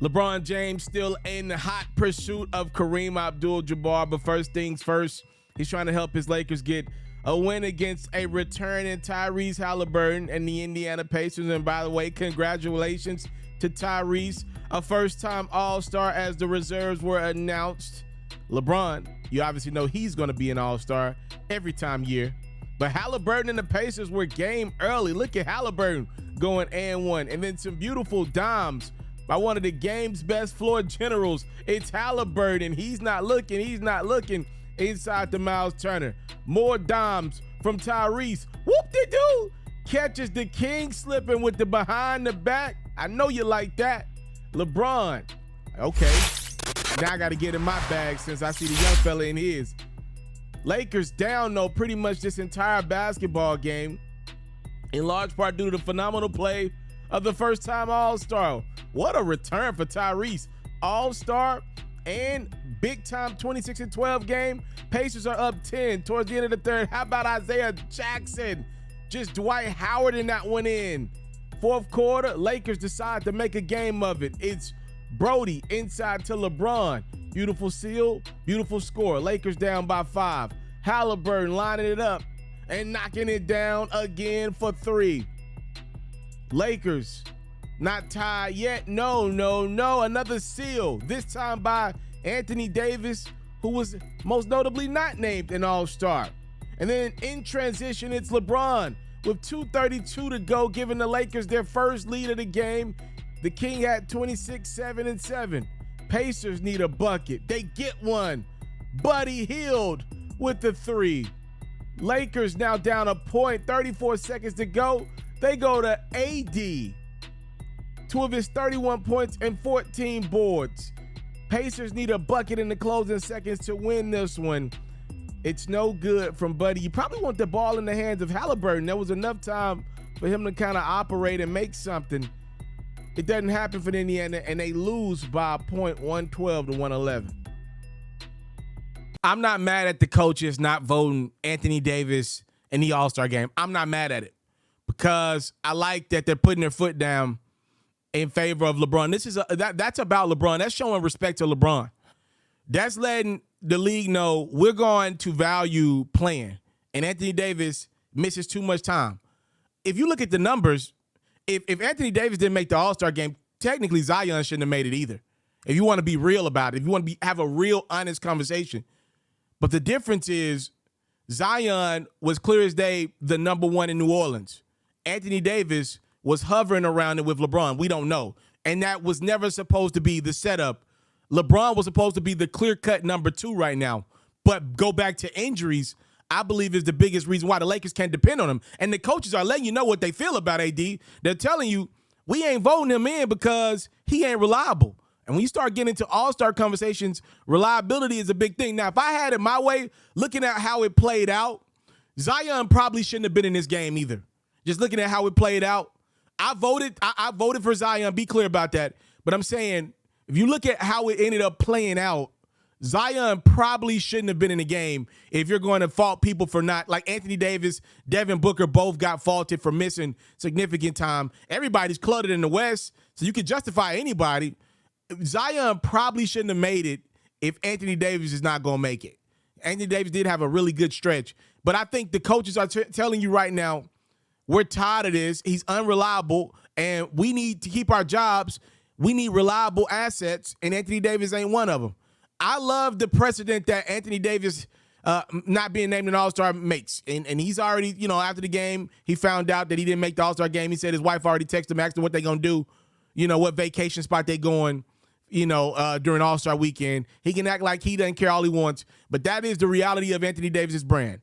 LeBron James still in the hot pursuit of Kareem Abdul-Jabbar, but first things first, he's trying to help his Lakers get a win against a returning Tyrese Haliburton and the Indiana Pacers. And by the way, congratulations to Tyrese, a first-time All-Star as the reserves were announced. LeBron, you obviously know he's going to be an All-Star every time year. But Haliburton and the Pacers were game early. Look at Haliburton going and one. And then some beautiful dimes by one of the game's best floor generals. It's Haliburton. He's not looking inside to Miles Turner. More dimes from Tyrese. Whoop-de-doo. Catches the king slipping with the behind the back. I know you like that. LeBron. Okay. Now I got to get in my bag since I see the young fella in his. Lakers down, though, pretty much this entire basketball game, in large part due to the phenomenal play of the first-time All-Star. What a return for Tyrese. All-Star and big-time 26-12 game. Pacers are up 10 towards the end of the third. How about Isaiah Jackson? Just Dwight Howard in that one in. Fourth quarter, Lakers decide to make a game of it. It's Brody inside to LeBron. Beautiful seal, beautiful score. Lakers down by 5. Haliburton lining it up and knocking it down again for 3. Lakers not tied yet. No. Another seal, this time by Anthony Davis, who was most notably not named an All-Star. And then in transition, it's LeBron with 2:32 to go, giving the Lakers their first lead of the game. The King had 26, 7, and 7. Pacers need a bucket. They get one. Buddy Hield with the 3. Lakers now down a point, 34 seconds to go. They go to AD. 2 of his 31 points and 14 boards. Pacers need a bucket in the closing seconds to win this one. It's no good from Buddy. You probably want the ball in the hands of Haliburton. There was enough time for him to kind of operate and make something. It doesn't happen for Indiana, and they lose by a point, 112 to 111. I'm not mad at the coaches not voting Anthony Davis in the All-Star game. I'm not mad at it because I like that they're putting their foot down in favor of LeBron. That's about LeBron. That's showing respect to LeBron. That's letting the league know we're going to value playing, and Anthony Davis misses too much time. If you look at the numbers, if Anthony Davis didn't make the All-Star game, technically Zion shouldn't have made it either. If you want to be real about it, if you want to have a real honest conversation. But the difference is Zion was clear as day the number one in New Orleans. Anthony Davis was hovering around it with LeBron. We don't know. And that was never supposed to be the setup. LeBron was supposed to be the clear-cut number 2 right now. But go back to injuries, I believe is the biggest reason why the Lakers can't depend on him. And the coaches are letting you know what they feel about AD. They're telling you, we ain't voting him in because he ain't reliable. And when you start getting into all-star conversations, reliability is a big thing. Now, if I had it my way, looking at how it played out, Zion probably shouldn't have been in this game either. Just looking at how it played out, I voted for Zion. Be clear about that. But I'm saying, if you look at how it ended up playing out, Zion probably shouldn't have been in the game if you're going to fault people for not, like Anthony Davis, Devin Booker both got faulted for missing significant time. Everybody's cluttered in the West, so you could justify anybody. Zion probably shouldn't have made it if Anthony Davis is not going to make it. Anthony Davis did have a really good stretch, but I think the coaches are telling you right now, we're tired of this. He's unreliable, and we need to keep our jobs. We need reliable assets, and Anthony Davis ain't one of them. I love the precedent that Anthony Davis not being named an All-Star makes. And he's already, after the game, he found out that he didn't make the All-Star game. He said his wife already texted him, asked him what they going to do, what vacation spot they going, during All-Star weekend. He can act like he doesn't care all he wants. But that is the reality of Anthony Davis's brand.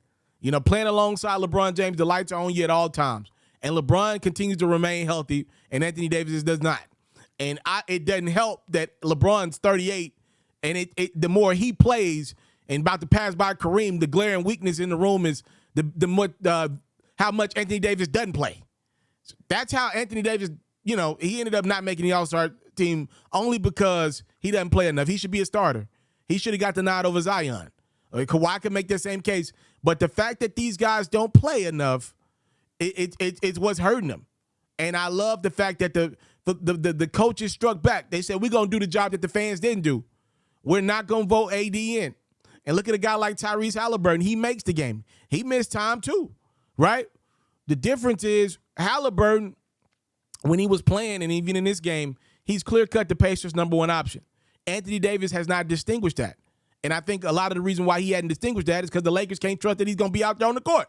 Playing alongside LeBron James, the lights are on you at all times. And LeBron continues to remain healthy, and Anthony Davis does not. And it doesn't help that LeBron's 38, and the more he plays and about to pass by Kareem, the glaring weakness in the room is how much Anthony Davis doesn't play. So that's how Anthony Davis, he ended up not making the All-Star team only because he doesn't play enough. He should be a starter. He should have got the nod over Zion. Kawhi can make the same case. But the fact that these guys don't play enough, it's what's hurting them. And I love the fact that the the coaches struck back. They said, we're going to do the job that the fans didn't do. We're not going to vote AD in. And look at a guy like Tyrese Haliburton. He makes the game. He missed time too, right? The difference is Haliburton, when he was playing and even in this game, he's clear-cut the Pacers' #1 option. Anthony Davis has not distinguished that. And I think a lot of the reason why he hadn't distinguished that is because the Lakers can't trust that he's going to be out there on the court.